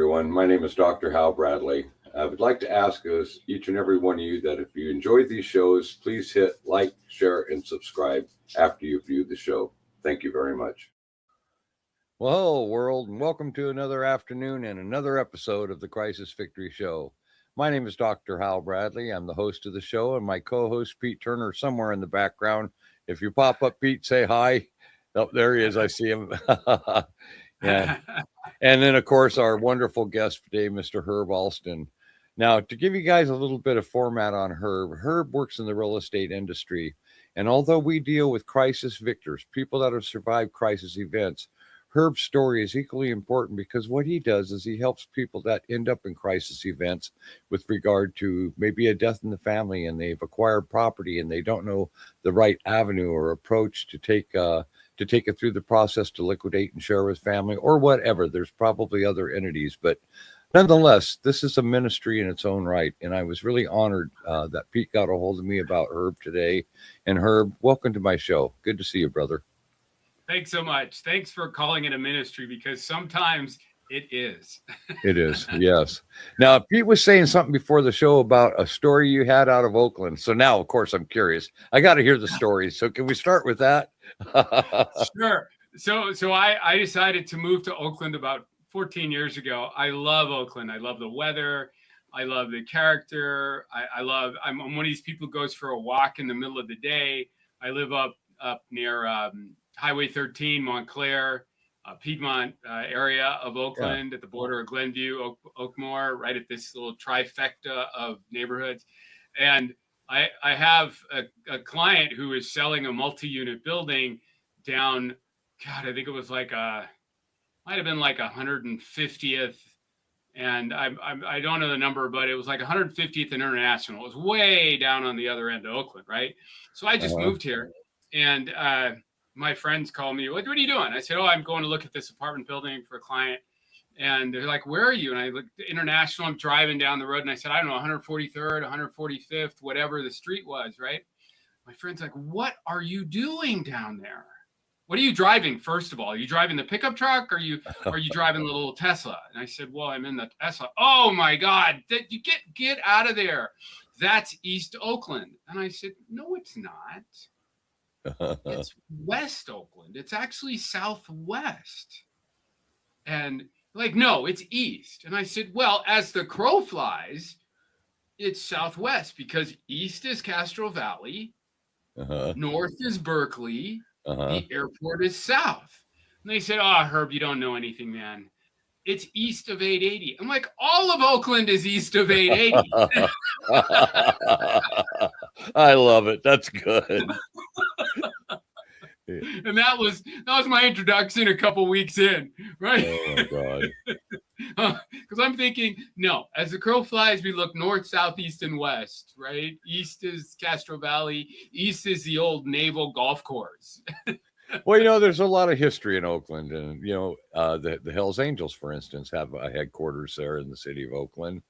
everyone. My name is Dr. Hal Bradley. I would like to ask us, each and every one of you, that if you enjoyed these shows, please hit like, share, and subscribe after you view the show. Thank you very much. Well, hello, world, and welcome to another afternoon and another episode of the Crisis Victory Show. My name is Dr. Hal Bradley. I'm the host of the show, and my co-host, Pete Turner, somewhere in the background. If you pop up, Pete, say hi. Oh, there he is. I see him. Yeah. And then, of course, our wonderful guest today, Mr. Herb Alston. Now, to give you guys a little bit of format on Herb works in the real estate industry. And although we deal with crisis victors, people that have survived crisis events, Herb's story is equally important because what he does is he helps people that end up in crisis events with regard to maybe a death in the family, and they've acquired property and they don't know the right avenue or approach to take it through the process to liquidate and share with family or whatever. There's probably other entities, but nonetheless, this is a ministry in its own right. And I was really honored that Pete got a hold of me about Herb today. And Herb, welcome to my show. Good to see you, brother. Thanks so much. Thanks for calling it a ministry, because sometimes it is. It is, yes. Now, Pete was saying something before the show about a story you had out of Oakland. So now, of course, I'm curious. I got to hear the story. So can we start with that? Sure. So I decided to move to Oakland about 14 years ago. I love Oakland. I love the weather. I love the character. I'm one of these people who goes for a walk in the middle of the day. I live up near Highway 13, Montclair, Piedmont area of Oakland, at the border of Glenview, Oakmore, right at this little trifecta of neighborhoods. And I have a client who is selling a multi-unit building down, God, I think it was might have been like 150th. And I don't know the number, but it was like 150th and International. It was way down on the other end of Oakland, right? So I just moved here, and my friends call me, what are you doing? I said, I'm going to look at this apartment building for a client. And they're like, where are you? And I looked at International. I'm driving down the road, and I said, I don't know, 143rd, 145th, whatever the street was, right? My friend's like, what are you doing down there? What are you driving, first of all? Are you driving the pickup truck, or are you driving the little Tesla? And I said, well, I'm in the Tesla. Oh my God, you get out of there. That's East Oakland. And I said, no, it's not. It's West Oakland. It's actually Southwest. And like, no, it's East. And I said, well, as the crow flies, it's Southwest, because East is Castro Valley, North is Berkeley, the airport is South. And they said, Herb, you don't know anything, man. It's east of 880. I'm like, all of Oakland is east of 880. I love it. That's good. And that was my introduction a couple weeks in, right? Oh my God. Because I'm thinking, no, as the crow flies, we look north, south, east, and west, right? East is Castro Valley. East is the old naval golf course. Well, there's a lot of history in Oakland, and the Hells Angels, for instance, have a headquarters there in the city of Oakland.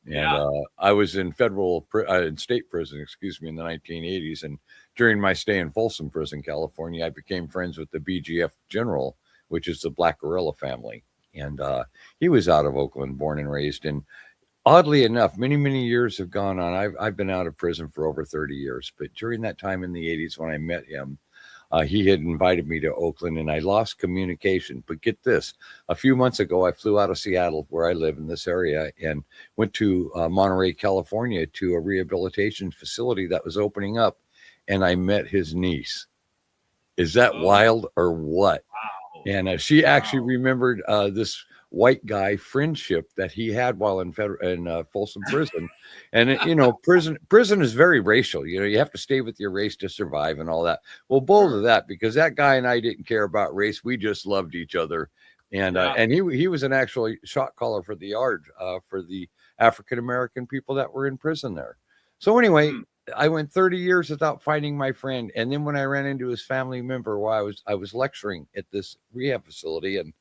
And I was in state prison, in the 1980s. And during my stay in Folsom Prison, California, I became friends with the BGF general, which is the Black Guerrilla family. And he was out of Oakland, born and raised. And oddly enough, many, many years have gone on. I've been out of prison for over 30 years. But during that time in the 80s, when I met him, he had invited me to Oakland, and I lost communication. But get this, a few months ago, I flew out of Seattle, where I live in this area, and went to Monterey, California, to a rehabilitation facility that was opening up, and I met his niece. Is that wild or what? Wow. And she actually remembered this white guy friendship that he had while in Folsom Prison. And prison is very racial. You have to stay with your race to survive and all that. Well, both of that, because that guy and I didn't care about race. We just loved each other. And he was an actual shot caller for the yard for the African American people that were in prison there. So anyway, I went 30 years without finding my friend. And then when I ran into his family member while I was lecturing at this rehab facility, and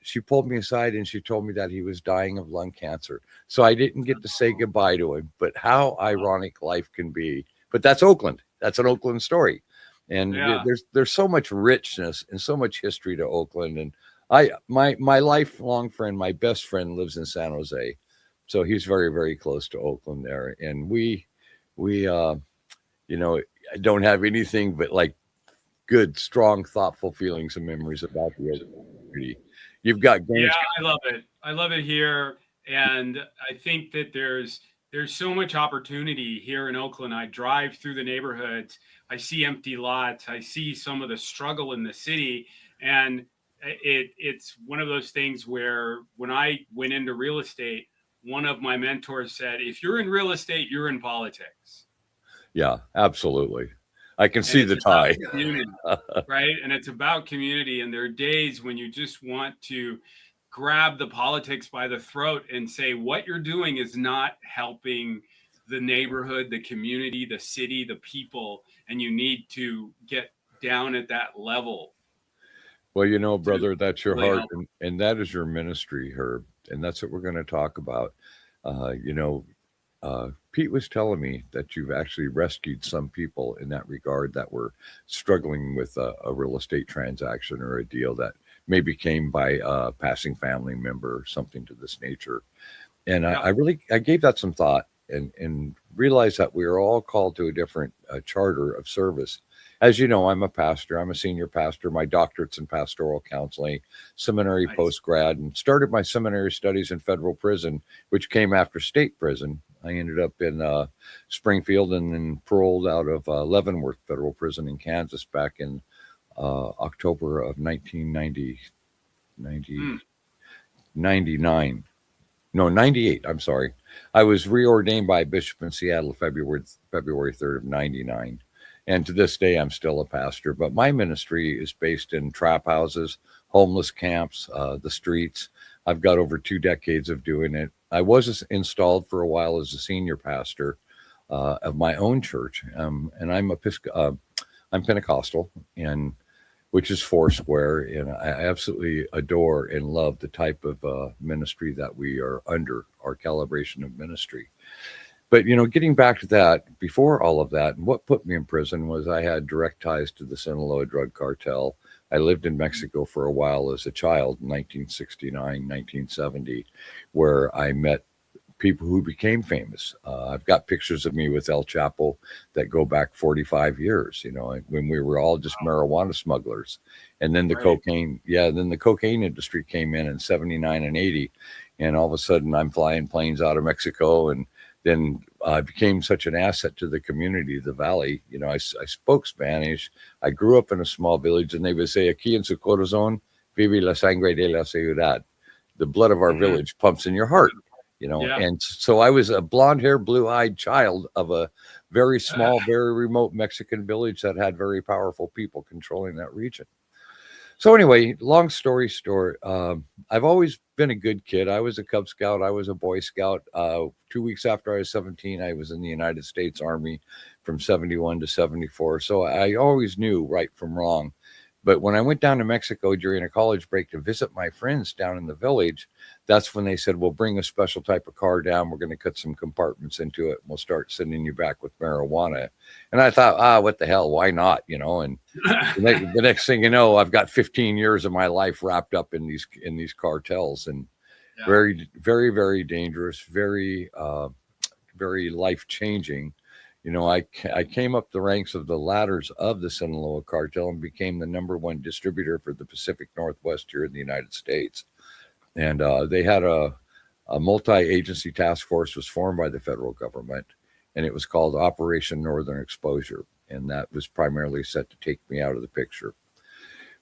she pulled me aside and she told me that he was dying of lung cancer. So I didn't get to say goodbye to him, but how ironic life can be. But that's Oakland. That's an Oakland story. And there's so much richness and so much history to Oakland. And My lifelong friend, my best friend, lives in San Jose, so he's very, very close to Oakland there, and we don't have anything but like good, strong, thoughtful feelings and memories about the Oakland community. You've got Yeah, games. I love it. I love it here, and I think that there's so much opportunity here in Oakland. I drive through the neighborhoods, I see empty lots, I see some of the struggle in the city, and it's one of those things where when I went into real estate, one of my mentors said, "If you're in real estate, you're in politics." Yeah, absolutely. I can And see it's the about tie. community, right? And it's about community. And there are days when you just want to grab the politics by the throat and say, what you're doing is not helping the neighborhood, the community, the city, the people. And you need to get down at that level Well, to brother, that's your really heart, help. and that is your ministry, Herb, and that's what we're going to talk about. Uh, you know, Pete was telling me that you've actually rescued some people in that regard that were struggling with a real estate transaction or a deal that maybe came by a passing family member or something to this nature. And Yeah. I gave that some thought and realized that we are all called to a different charter of service. As you know, I'm a pastor. I'm a senior pastor. My doctorate's in pastoral counseling, seminary Nice. post grad, and started my seminary studies in federal prison, which came after state prison. I ended up in Springfield and then paroled out of Leavenworth Federal Prison in Kansas back in October of 1990, Mm, 99. No, 98. I'm sorry. I was reordained by a bishop in Seattle February 3rd of 99. And to this day, I'm still a pastor. But my ministry is based in trap houses, homeless camps, the streets. I've got over 2 decades of doing it. I was installed for a while as a senior pastor of my own church, and I'm Pentecostal, and which is Foursquare, and I absolutely adore and love the type of ministry that we are under, our calibration of ministry. But getting back to that, before all of that, what put me in prison was I had direct ties to the Sinaloa drug cartel. I lived in Mexico for a while as a child, 1969, 1970, where I met people who became famous. I've got pictures of me with El Chapo that go back 45 years, when we were all just marijuana smugglers. And then right. then the cocaine industry came in 79 and 80. And all of a sudden I'm flying planes out of Mexico. And then I became such an asset to the community, the valley. I spoke Spanish. I grew up in a small village, and they would say, aquí en su corazón vive la sangre de la ciudad. The blood of our Mhm. village pumps in your heart. Yeah. And so I was a blonde haired, blue eyed child of a very small, very remote Mexican village that had very powerful people controlling that region. So anyway, long story short, I've always been a good kid. I was a Cub Scout. I was a Boy Scout. 2 weeks after I was 17, I was in the United States Army from 71 to 74. So I always knew right from wrong. But when I went down to Mexico during a college break to visit my friends down in the village, that's when they said, "We'll bring a special type of car down. We're going to cut some compartments into it. And we'll start sending you back with marijuana." And I thought, what the hell? Why not? And the next thing you know, I've got 15 years of my life wrapped up in these cartels, and Yeah. very, very, very dangerous, very, very life changing. I came up the ranks of the ladders of the Sinaloa cartel and became the number one distributor for the Pacific Northwest here in the United States. And they had a multi-agency task force was formed by the federal government, and it was called Operation Northern Exposure. And that was primarily set to take me out of the picture.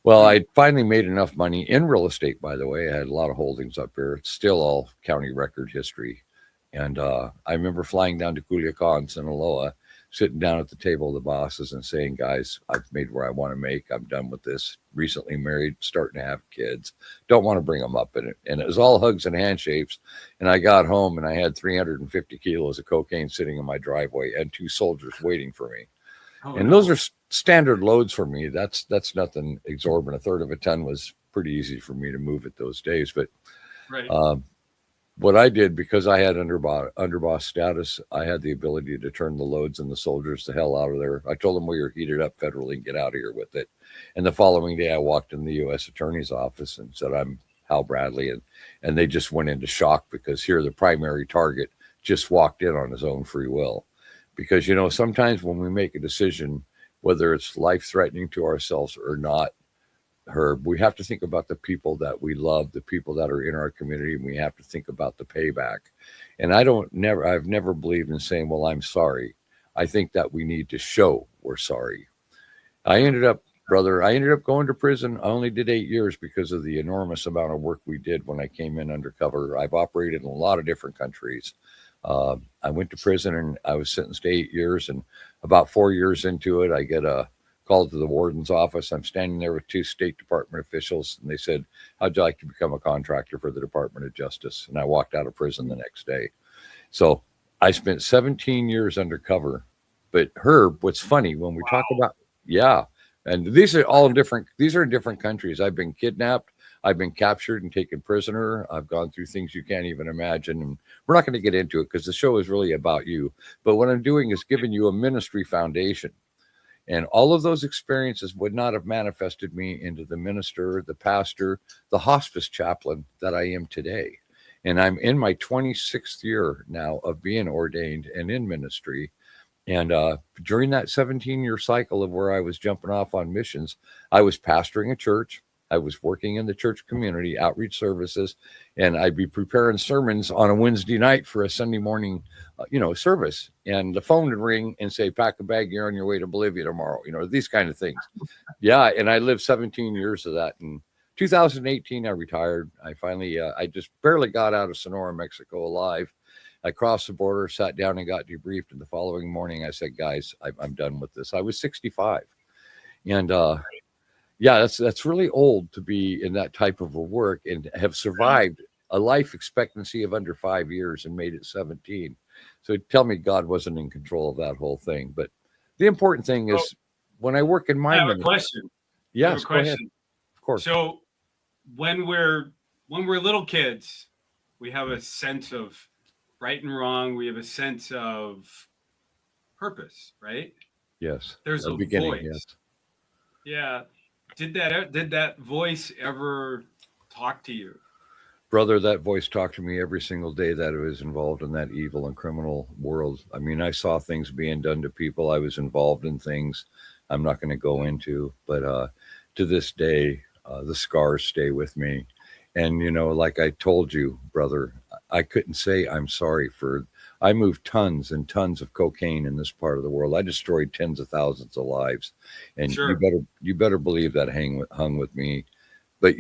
Well, I finally made enough money in real estate, by the way. I had a lot of holdings up here. It's still all county record history. And I remember flying down to Culiacan, Sinaloa, sitting down at the table of the bosses and saying, "Guys, I've made where I want to make. I'm done with this. Recently married, starting to have kids. Don't want to bring them up in it." And it was all hugs and handshakes. And I got home and I had 350 kilos of cocaine sitting in my driveway and 2 soldiers waiting for me. Oh, And no. those are standard loads for me. That's nothing exorbitant. A third of a ton was pretty easy for me to move at those days. But Right. what I did, because I had underboss status, I had the ability to turn the loads and the soldiers the hell out of there. I told them we were heated up federally and get out of here with it. And the following day, I walked in the U.S. Attorney's office and said, "I'm Hal Bradley," and they just went into shock, because here the primary target just walked in on his own free will. Because sometimes when we make a decision, whether it's life threatening to ourselves or not, Herb, we have to think about the people that we love, the people that are in our community, and we have to think about the payback. And I've never believed in saying, "Well, I'm sorry." I think that we need to show we're sorry. I ended up going to prison. I only did 8 years because of the enormous amount of work we did when I came in undercover. I've operated in a lot of different countries. I went to prison and I was sentenced to 8 years. And about 4 years into it, I get a called to the warden's office. I'm standing there with two State Department officials, and they said, "How'd you like to become a contractor for the Department of Justice?" And I walked out of prison the next day. So I spent 17 years undercover. But Herb, what's funny when we talk about, yeah, and these are in different countries. I've been kidnapped. I've been captured and taken prisoner. I've gone through things you can't even imagine. And we're not going to get into it because the show is really about you. But what I'm doing is giving you a ministry foundation. And all of those experiences would not have manifested me into the minister, the pastor, the hospice chaplain that I am today. And I'm in my 26th year now of being ordained and in ministry. And during that 17-year cycle of where I was jumping off on missions, I was pastoring a church. I was working in the church community, outreach services, and I'd be preparing sermons on a Wednesday night for a Sunday morning, service. And the phone would ring and say, "Pack a bag, you're on your way to Bolivia tomorrow." These kind of things. Yeah, and I lived 17 years of that. In 2018, I retired. I finally, I just barely got out of Sonora, Mexico alive. I crossed the border, sat down and got debriefed. And the following morning, I said, "Guys, I'm done with this." I was 65. And yeah, that's really old to be in that type of a work and have survived a life expectancy of under 5 years and made it 17. So tell me God wasn't in control of that whole thing. But the important thing is when I work in my I have a question. Yes, go ahead. Of course. So when we're little kids, we have a sense of right and wrong. We have a sense of purpose, right? Yes. There's a beginning, voice. Yes. Yeah. Did that voice ever talk to you? Brother, that voice talked to me every single day that I was involved in that evil and criminal world. I mean, I saw things being done to people. I was involved in things I'm not going to go into, but to this day, the scars stay with me. And, like I told you, brother, I couldn't say I'm sorry I moved tons and tons of cocaine in this part of the world. I destroyed tens of thousands of lives. And Sure. you better believe that hung with me. But,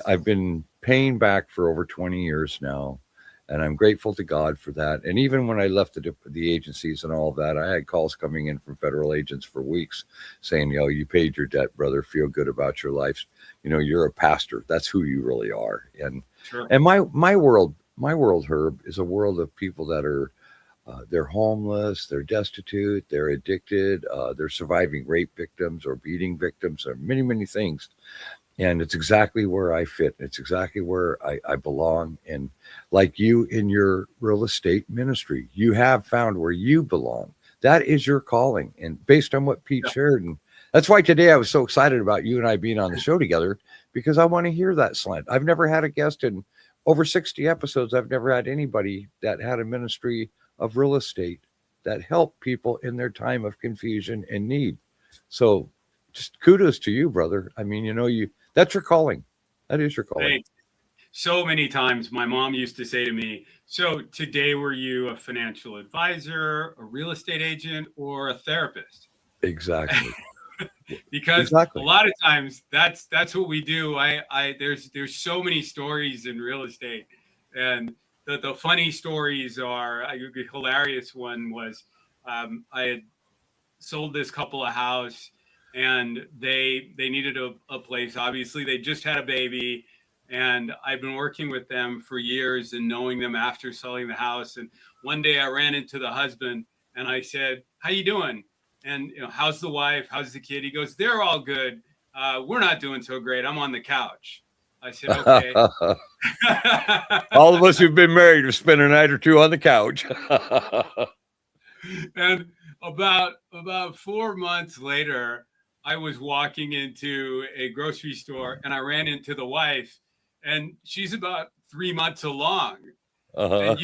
I've been paying back for over 20 years now. And I'm grateful to God for that. And even when I left the agencies and all of that, I had calls coming in from federal agents for weeks saying, "You paid your debt, brother. Feel good about your life. You're a pastor. That's who you really are." And Sure. and my world, Herb, is a world of people that are they're homeless, they're destitute, they're addicted, they're surviving rape victims or beating victims, or many, many things. And it's exactly where I fit. It's exactly where I belong. And like you in your real estate ministry, you have found where you belong. That is your calling. And based on what Pete shared, and that's why today I was so excited about you and I being on the show together, because I want to hear that slant. I've never had a guest in over 60 episodes. I've never had anybody that had a ministry of real estate that helped people in their time of confusion and need. So just kudos to you, brother. I mean, that's your calling. That is your calling. Thanks. So many times my mom used to say to me, "So today, were you a financial advisor, a real estate agent, or a therapist?" Exactly. Because a lot of times that's what we do. There's so many stories in real estate, and the funny stories are, a hilarious one was, I had sold this couple a house, and they needed a place. Obviously, they just had a baby, and I've been working with them for years and knowing them after selling the house. And one day I ran into the husband and I said, "How you doing? And how's the wife? How's the kid?" He goes, "They're all good. We're not doing so great. I'm on the couch." I said, okay. All of us who've been married have spent a night or two on the couch. And about 4 months later, I was walking into a grocery store and I ran into the wife, and she's about 3 months along. And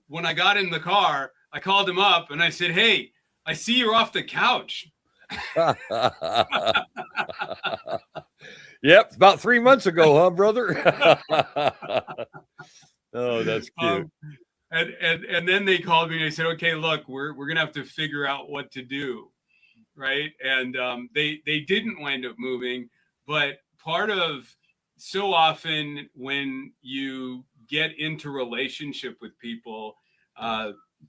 when I got in the car, I called him up and I said, hey, I see you're off the couch. Yep, about 3 months ago, huh, brother? Oh, that's cute. And then they called me and they said, okay, look, we're gonna have to figure out what to do, right? And they didn't wind up moving, but part of so often when you get into relationship with people,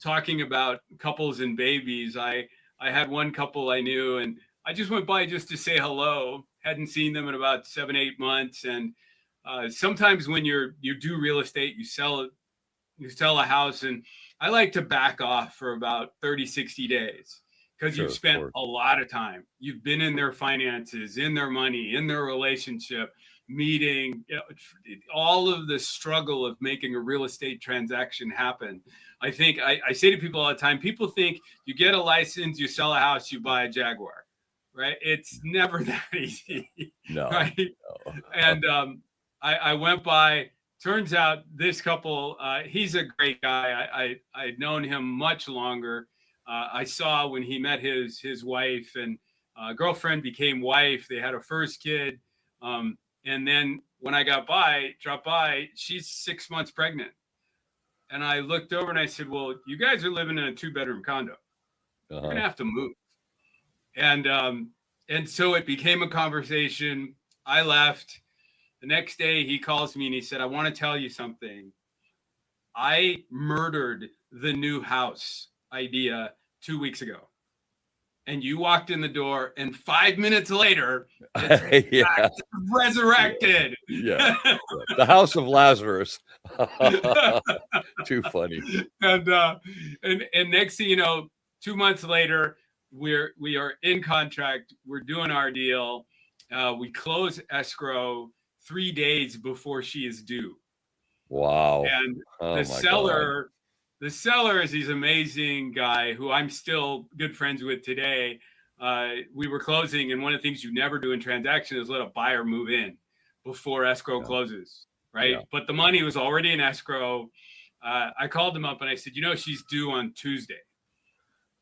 talking about couples and babies, I had one couple I knew, and I just went by just to say hello. Hadn't seen them in about 7-8 months, and sometimes when you do real estate, you sell a house, and I like to back off for about 30-60 days because you've spent a lot of time. You've been in their finances, in their money, in their relationship, meeting, all of the struggle of making a real estate transaction happen. I think I say to people all the time, people think you get a license, you sell a house, you buy a Jaguar, right? It's never that easy. No. Right? No. And I went by, turns out this couple, he's a great guy. I'd known him much longer. I saw when he met his wife, and girlfriend became wife. They had a first kid. And then when I dropped by, she's 6 months pregnant. And I looked over and I said, well, you guys are living in a 2-bedroom condo. You're going to have to move. And so it became a conversation. I left. The next day he calls me and he said, I want to tell you something. I murdered the new house idea 2 weeks ago. And you walked in the door, and 5 minutes later, it's resurrected. Yeah. The house of Lazarus. Too funny. And next thing you know, 2 months later, we are in contract. We're doing our deal. We close escrow 3 days before she is due. Wow. And the seller is this amazing guy who I'm still good friends with today. We were closing, and one of the things you never do in transaction is let a buyer move in before escrow closes, right? Yeah. But the money was already in escrow. I called them up and I said, she's due on Tuesday.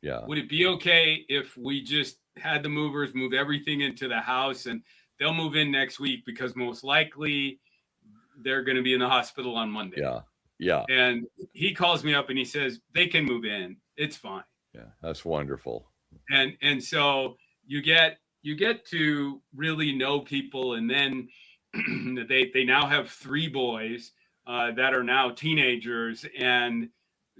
Yeah. Would it be okay if we just had the movers move everything into the house, and they'll move in next week because most likely they're going to be in the hospital on Monday. Yeah. Yeah. And he calls me up and he says, they can move in. It's fine. Yeah. That's wonderful. And so you get to really know people. And then they now have 3 boys that are now teenagers, and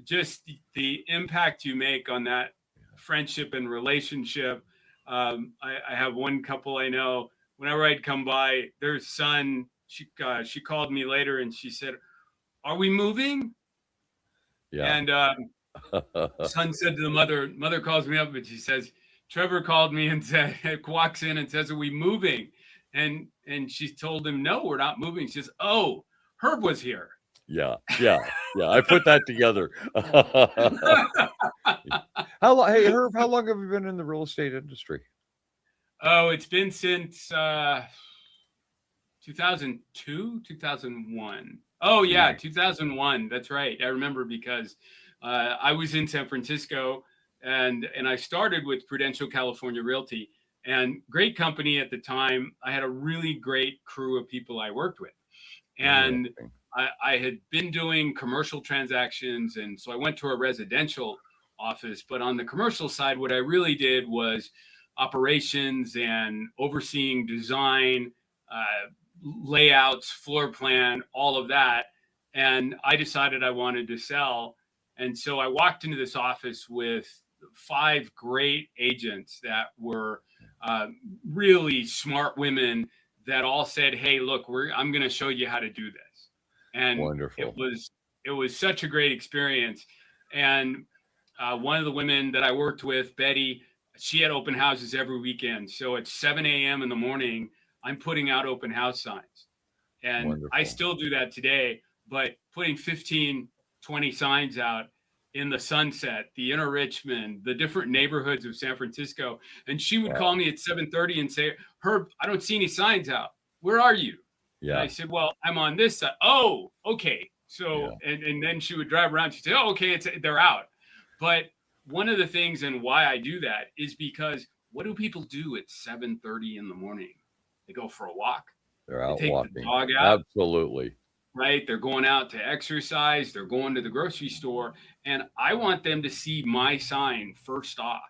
just the impact you make on that friendship and relationship. I have one couple I know, whenever I'd come by, their son, she called me later and she said, are we moving? Yeah. And son said to the mother calls me up and she says, Trevor called me and walks in and says, are we moving? And she told him, no, we're not moving. She says, oh, Herb was here. Yeah. I put that together. Hey, Herb, how long have you been in the real estate industry? Oh, it's been since 2002, 2001. Oh, yeah, 2001. That's right. I remember because I was in San Francisco, and I started with Prudential California Realty, and great company at the time. I had a really great crew of people I worked with. And I had been doing commercial transactions, and so I went to a residential office. But on the commercial side, what I really did was operations and overseeing design, layouts, floor plan, all of that. And I decided I wanted to sell. And so I walked into this office with 5 great agents that were really smart women that all said, hey, look, I'm going to show you how to do this. And wonderful. It was such a great experience. And one of the women that I worked with, Betty, she had open houses every weekend. So at 7 a.m. in the morning, I'm putting out open house signs. And Wonderful. I still do that today, but putting 15, 20 signs out in the Sunset, the Inner Richmond, the different neighborhoods of San Francisco. And she would call me at 7:30 and say, Herb, I don't see any signs out. Where are you? And I said, well, I'm on this side. Oh, okay. So, and then she would drive around. She'd say, oh, okay, they're out. But one of the things and why I do that is because what do people do at 7:30 in the morning? They go for a walk. They're out They take walking. the dog out. Absolutely. Right? They're going out to exercise. They're going to the grocery store. And I want them to see my sign first off.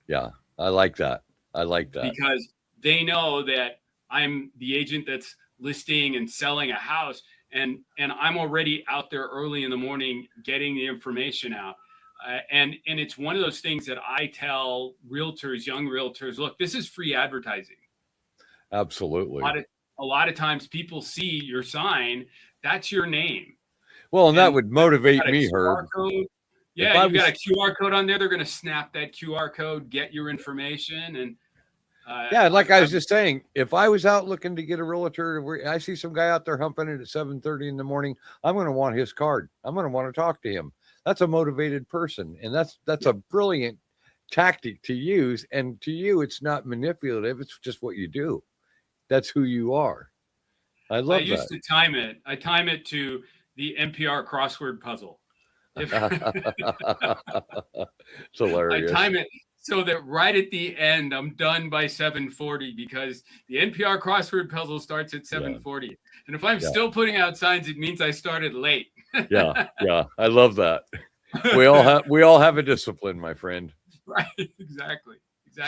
Yeah, I like that. I like that. Because they know that I'm the agent that's listing and selling a house. And I'm already out there early in the morning getting the information out. And it's one of those things that I tell realtors, young realtors, look, this is free advertising. Absolutely. A lot of times people see your sign, that's your name. Well, and that would motivate me, Herb. Yeah, you've got a QR code on there. They're going to snap that QR code, get your information. And yeah, like I was just saying, if I was out looking to get a realtor, I see some guy out there humping it at 7:30 in the morning, I'm going to want his card. I'm going to want to talk to him. That's a motivated person. And that's a brilliant tactic to use. And to you, it's not manipulative. It's just what you do. That's who you are. I love that. I used to time it. I time it to the NPR crossword puzzle. It's hilarious. I time it so that right at the end, I'm done by 7:40 because the NPR crossword puzzle starts at 7:40. And if I'm still putting out signs, it means I started late. Yeah. I love that. We all have a discipline, my friend. Right. Exactly.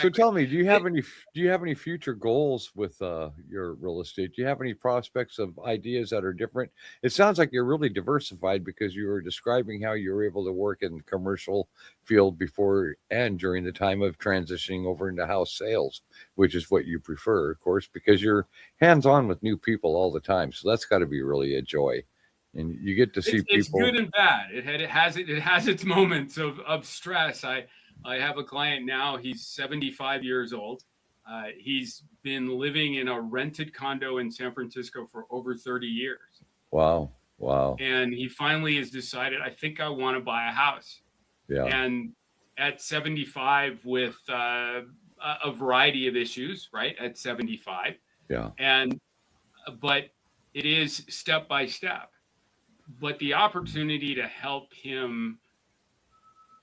So tell me, do you have any future goals with your real estate? Do you have any prospects of ideas that are different? It sounds like you're really diversified because you were describing how you were able to work in the commercial field before and during the time of transitioning over into house sales, which is what you prefer, of course, because you're hands-on with new people all the time. So that's got to be really a joy. And you get to see people. It's good and bad. It has its moments of stress. I have a client now, he's 75 years old. He's been living in a rented condo in San Francisco for over 30 years. Wow. And he finally has decided, I think I want to buy a house. Yeah. And at 75 with a variety of issues, right? At 75. Yeah. But it is step by step. But the opportunity to help him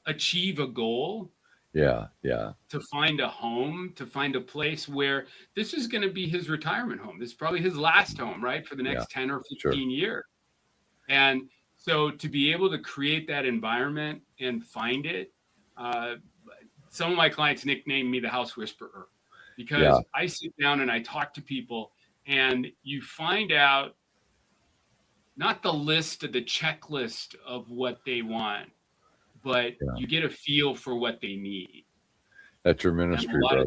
achieve a goal, to find a home, to find a place where this is going to be his retirement home. This is probably his last home, right? For the next 10 or 15 years. And so to be able to create that environment and find it, some of my clients nickname me the house whisperer because I sit down and I talk to people and you find out not the checklist of what they want, but you get a feel for what they need. That's your ministry, brother.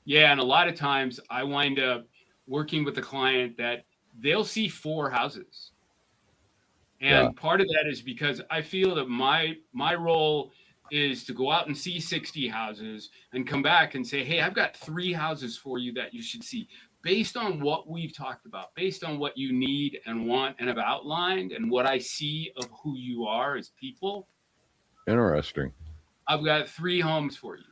And a lot of times I wind up working with a client that they'll see 4 houses. And part of that is because I feel that my role is to go out and see 60 houses and come back and say, hey, I've got 3 houses for you that you should see. Based on what we've talked about, based on what you need and want and have outlined and what I see of who you are as people. Interesting. I've got 3 homes for you.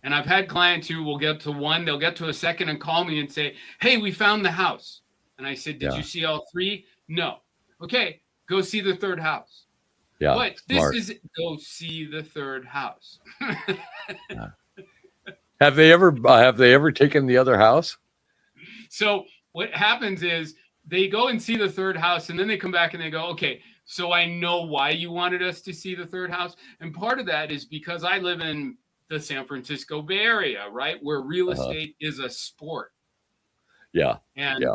And I've had clients who will get to one, they'll get to a second and call me and say, hey, we found the house. And I said, did you see all 3? No. Okay, go see the 3rd house. Yeah. But this is go see the 3rd house. Have they ever taken the other house? So what happens is they go and see the 3rd house and then they come back and they go, okay, so I know why you wanted us to see the 3rd house. And part of that is because I live in the San Francisco Bay Area, right? Where real estate is a sport. Yeah. And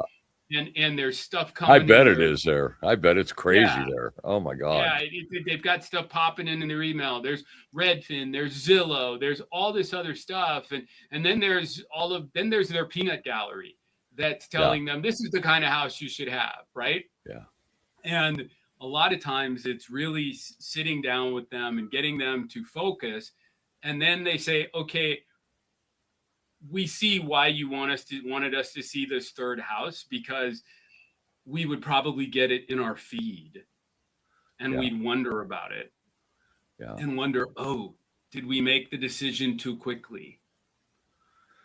there's stuff coming. I bet it is there. I bet it's crazy there. Oh my God. Yeah, they've got stuff popping in their email. There's Redfin, there's Zillow, there's all this other stuff. And then there's there's their peanut gallery that's telling them this is the kind of house you should have, right? Yeah. And a lot of times it's really sitting down with them and getting them to focus. And then they say, okay, we see why you wanted us to see this 3rd house, because we would probably get it in our feed, and we'd wonder about it, and wonder, oh, did we make the decision too quickly?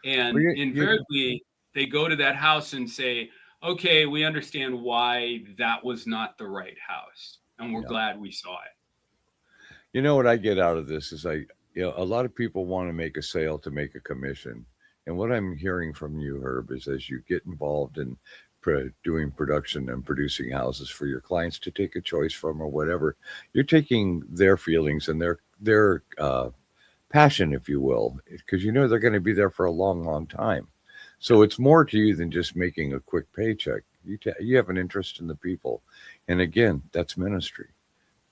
And invariably, they go to that house and say, okay, we understand why that was not the right house, and we're glad we saw it. You know what I get out of this is a lot of people want to make a sale to make a commission. And what I'm hearing from you, Herb, is as you get involved in doing production and producing houses for your clients to take a choice from or whatever, you're taking their feelings and their passion, if you will, because they're going to be there for a long, long time. So it's more to you than just making a quick paycheck. You have an interest in the people. And again, that's ministry.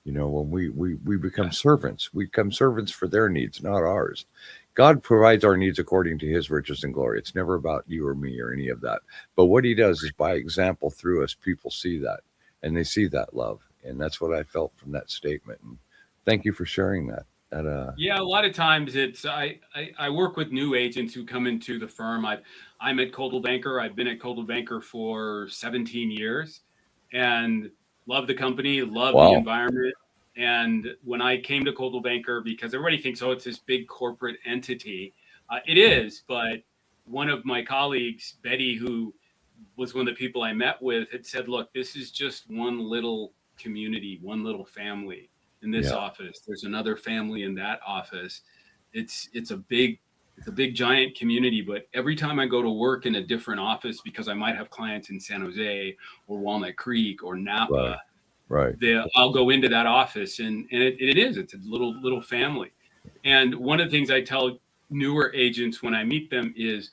When we become servants, we become servants for their needs, not ours. God provides our needs according to his riches and glory. It's never about you or me or any of that. But what he does is by example through us, people see that and they see that love. And that's what I felt from that statement. And thank you for sharing that. Yeah, a lot of times it's I work with new agents who come into the firm. I'm at Coldwell Banker. I've been at Coldwell Banker for 17 years and love the company, love the environment. And when I came to Coldwell Banker, because everybody thinks, oh, it's this big corporate entity. It is, but one of my colleagues, Betty, who was one of the people I met with, had said, look, this is just one little community, one little family in this office. There's another family in that office. It's a big giant community, but every time I go to work in a different office, because I might have clients in San Jose or Walnut Creek or Napa, right. I'll go into that office and it's a little family. And one of the things I tell newer agents when I meet them is,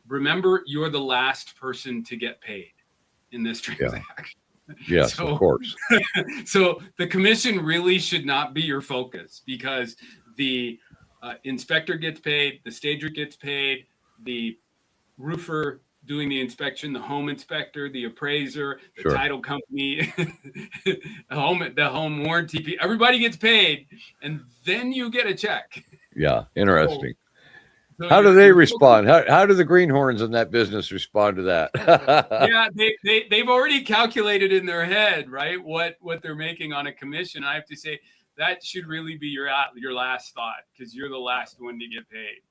remember, you're the last person to get paid in this transaction. Yes, of course. So the commission really should not be your focus, because the inspector gets paid, the stager gets paid, the roofer doing the inspection, the home inspector, the appraiser, the title company, the home warranty, everybody gets paid, and then you get a check. Yeah, interesting. So how do they respond? How do the greenhorns in that business respond to that? Yeah, they've already calculated in their head, right, what they're making on a commission. I have to say that should really be your last thought, because you're the last one to get paid.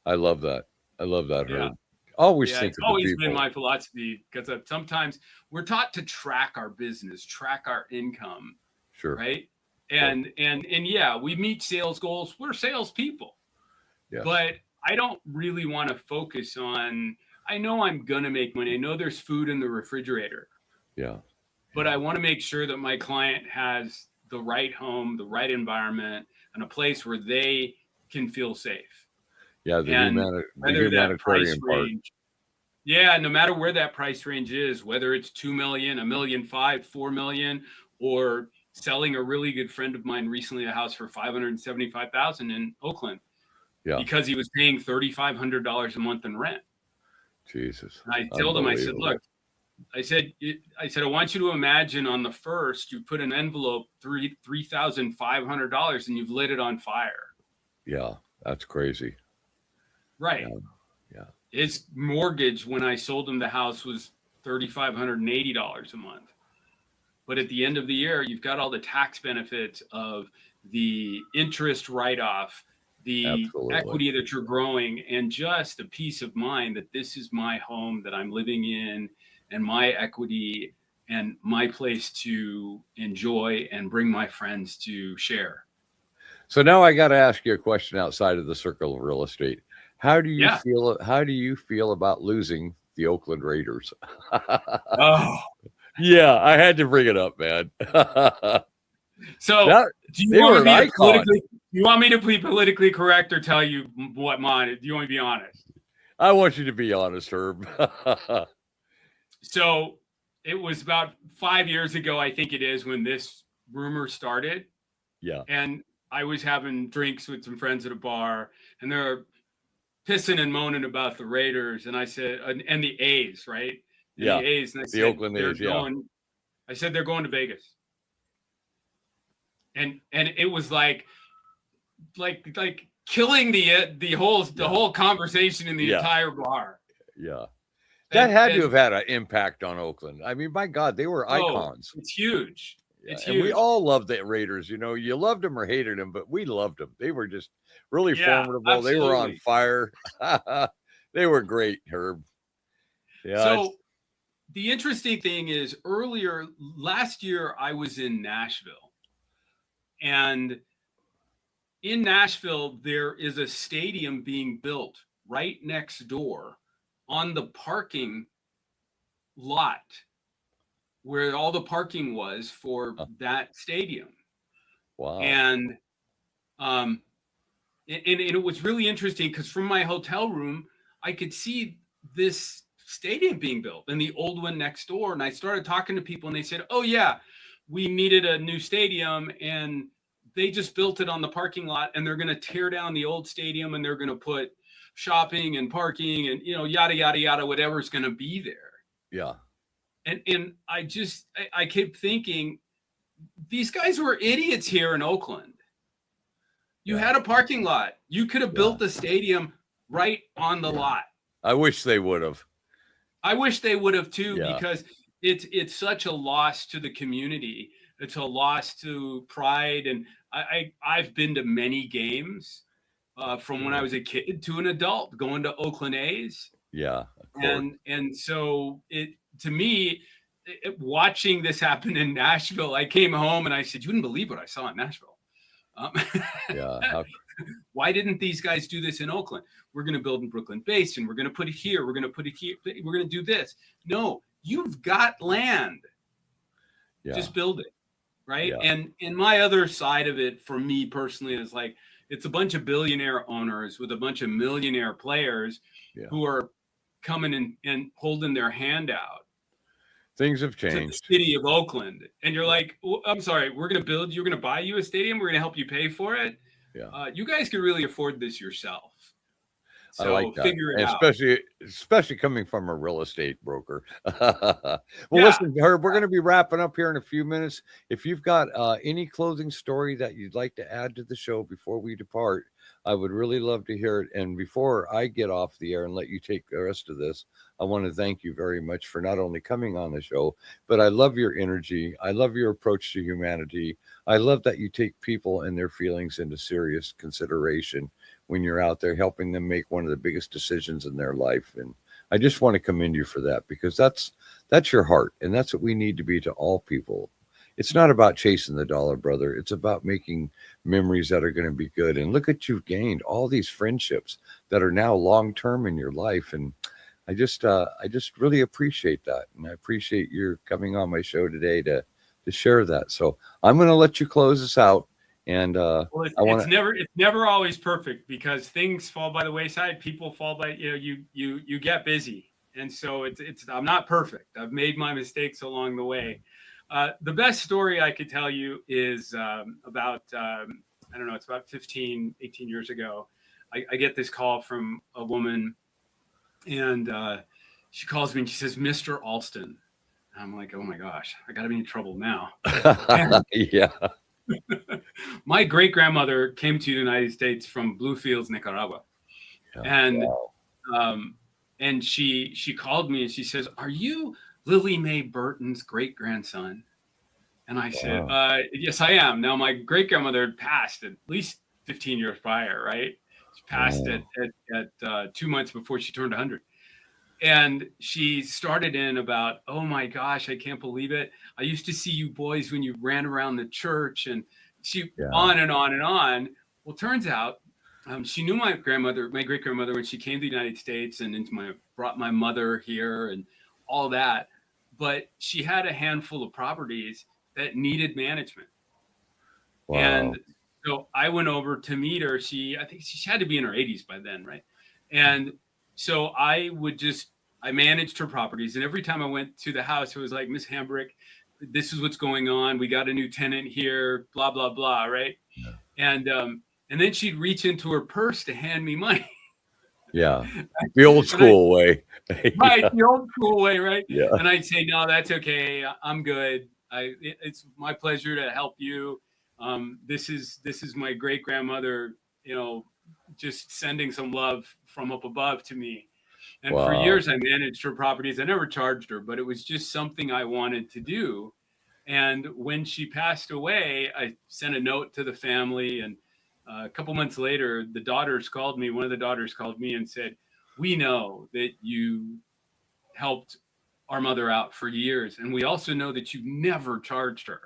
I love that. Herb. Always think it's of always the people. Been my philosophy, because sometimes we're taught to track our business, track our income. Sure. Right. And yeah, we meet sales goals. We're salespeople. Yes. But I don't really want to focus on, I know I'm going to make money. I know there's food in the refrigerator. Yeah. But I want to make sure that my client has the right home, the right environment, and a place where they can feel safe. Yeah. The humanitarian part. Yeah. No matter where that price range is, whether it's 2 million, $1.5 million, 4 million, or selling a really good friend of mine recently a house for $575,000 in Oakland. Yeah. Because he was paying $3,500 a month in rent. Jesus. And I told him, I said, look, I said, I want you to imagine on the first, you put an envelope, $3,500, and you've lit it on fire. Yeah, that's crazy. Right. Yeah. His mortgage, when I sold him the house, was $3,580 a month. But at the end of the year, you've got all the tax benefits of the interest write-off, the equity that you're growing, and just the peace of mind that this is my home that I'm living in, and my equity and my place to enjoy and bring my friends to share. So now I got to ask you a question outside of the circle of real estate. How do you feel? How do you feel about losing the Oakland Raiders? Oh, yeah, I had to bring it up, man. So do you want me to be politically correct, or tell you what mine? Do you want me to be honest? I want you to be honest, Herb. So it was about 5 years ago, I think it is, when this rumor started. Yeah. And I was having drinks with some friends at a bar, and they're pissing and moaning about the Raiders. And I said, and the A's, right? And yeah. The A's. And I said, the Oakland A's, I said, they're going to Vegas. And it was like killing the whole conversation in the entire bar. Yeah. That had to And have had an impact on Oakland. I mean, my God, they were oh, icons. it's huge. Yeah, It's and we huge. all loved the Raiders. You know, you loved them or hated them, but we loved them. They were just really Yeah, formidable. They were on absolutely. fire. They were great, Herb. Yeah, So the interesting thing is earlier last year, I was in Nashville. And in Nashville, there is a stadium being built right next door on the parking lot where all the parking was for that stadium. wow. And um and it was really interesting because from my hotel room, I could see this stadium being built and the old one next door. And I started talking to people and they said, oh, yeah, we needed a new stadium and they just built it on the parking lot and they're going to tear down the old stadium and they're going to put shopping and parking and, yada, yada, yada, whatever's going to be there. Yeah. And I kept thinking, these guys were idiots here in Oakland. You had a parking lot. You could have built the stadium right on the lot. I wish they would have. I wish they would have too, because it's such a loss to the community. It's a loss to pride. And I've been to many games from when I was a kid to an adult, going to Oakland A's. Yeah, of course. And so to me, watching this happen in Nashville, I came home and I said, you wouldn't believe what I saw in Nashville. Why didn't these guys do this in Oakland? We're going to build in Brooklyn Basin. We're going to put it here. We're going to put it here. We're going to do this. No, you've got land. Just build it. Right. And my other side of it for me personally is like, it's a bunch of billionaire owners with a bunch of millionaire players who are coming and holding their hand out. Things have changed. To the city of Oakland. And you're like, well, I'm sorry, you're going to buy you a stadium. We're going to help you pay for it. Yeah. You guys can really afford this yourself. So I like that. Figure it out. Especially coming from a real estate broker. Listen, Herb, we're going to be wrapping up here in a few minutes. If you've got any closing story that you'd like to add to the show before we depart, I would really love to hear it. And before I get off the air and let you take the rest of this, I want to thank you very much for not only coming on the show, but I love your energy. I love your approach to humanity. I love that you take people and their feelings into serious consideration when you're out there helping them make one of the biggest decisions in their life. And I just want to commend you for that, because that's your heart. And that's what we need to be to all people. It's not about chasing the dollar, brother. It's about making memories that are going to be good. And look at, you've gained all these friendships that are now long-term in your life. And I just really appreciate that. And I appreciate your coming on my show today to share that. So I'm going to let you close us out. And it's never always perfect, because things fall by the wayside. People fall by, you get busy. And so I'm not perfect. I've made my mistakes along the way. The best story I could tell you is about, I don't know, it's about 15, 18 years ago. I get this call from a woman, and she calls me and she says, Mr. Alston. And I'm like, oh my gosh, I got to be in trouble now. Yeah. My great grandmother came to the United States from Bluefields, Nicaragua. And she called me and she says, are you Lily Mae Burton's great grandson? And I said, yes, I am. Now, my great grandmother had passed at least 15 years prior, right? She passed at 2 months before she turned 100. And she started in about, oh my gosh, I can't believe it. I used to see you boys when you ran around the church, and she on and on and on. Well, turns out she knew my great grandmother, when she came to the United States and brought my mother here and all that. But she had a handful of properties that needed management. Wow. And so I went over to meet her. I think she had to be in her 80s by then, right? And so I managed her properties. And every time I went to the house, it was like, Miss Hambrick, this is what's going on. We got a new tenant here, blah, blah, blah, right? Yeah. And then she'd reach into her purse to hand me money. Yeah. The old school way. Right. The old school way, right? Yeah. And I'd say, no, that's okay. I'm good. It's my pleasure to help you. This is my great grandmother, just sending some love from up above to me. And for Wow. years, I managed her properties. I never charged her, but it was just something I wanted to do. And when she passed away, I sent a note to the family. And a couple months later, the daughters called me. One of the daughters called me and said, "We know that you helped our mother out for years. And we also know that you never charged her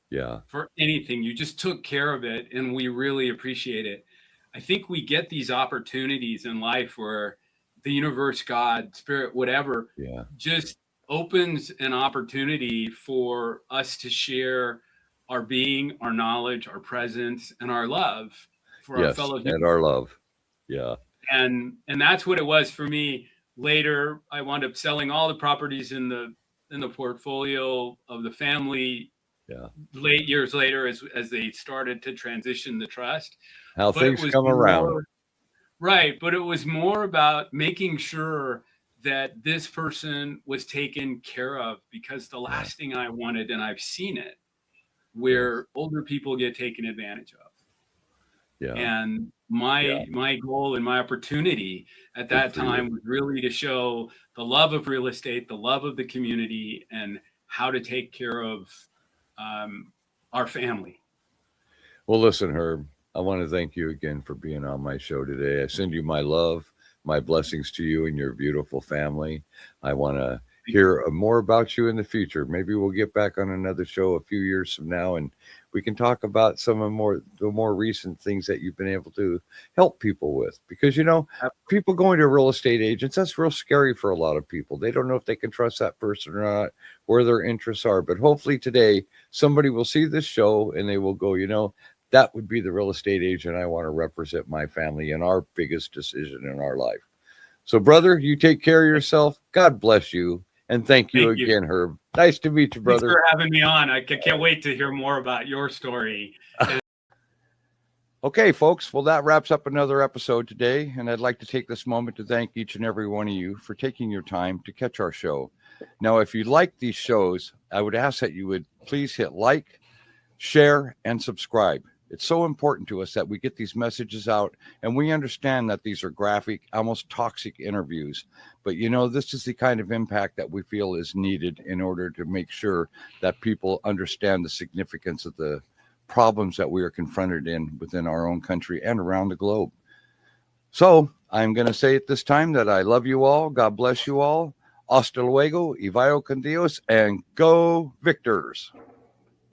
Yeah. for anything. You just took care of it. And we really appreciate it." I think we get these opportunities in life where the universe, God, spirit, whatever, Yeah. just opens an opportunity for us to share our being, our knowledge, our presence, and our love for our Yes. fellow And humans. our love. Yeah. And that's what it was for me. Later, I wound up selling all the properties in the portfolio of the family. Yeah. Late years later, as they started to transition the trust. How But it things was come around. more, right. But it was more about making sure that this person was taken care of, because the last thing I wanted, and I've seen it, where older people get taken advantage of. Yeah. And my goal and my opportunity at that time was really to show the love of real estate, the love of the community, and how to take care of our family. Well, listen, Herb, I want to thank you again for being on my show today. I send you my love, my blessings to you and your beautiful family. I want to hear more about you in the future. Maybe we'll get back on another show a few years from now, and we can talk about some of the more recent things that you've been able to help people with. Because, people going to real estate agents, that's real scary for a lot of people. They don't know if they can trust that person or not, where their interests are. But hopefully today, somebody will see this show and they will go, that would be the real estate agent I want to represent my family in our biggest decision in our life. So, brother, you take care of yourself. God bless you. And thank you again, Herb. Nice to meet you, brother. Thanks for having me on. I can't wait to hear more about your story. Okay, folks. Well, that wraps up another episode today. And I'd like to take this moment to thank each and every one of you for taking your time to catch our show. Now, if you like these shows, I would ask that you would please hit like, share, and subscribe. It's so important to us that we get these messages out, and we understand that these are graphic, almost toxic interviews. But, this is the kind of impact that we feel is needed in order to make sure that people understand the significance of the problems that we are confronted within our own country and around the globe. So I'm going to say at this time that I love you all. God bless you all. Hasta luego, y vaya con Dios, and go Victors.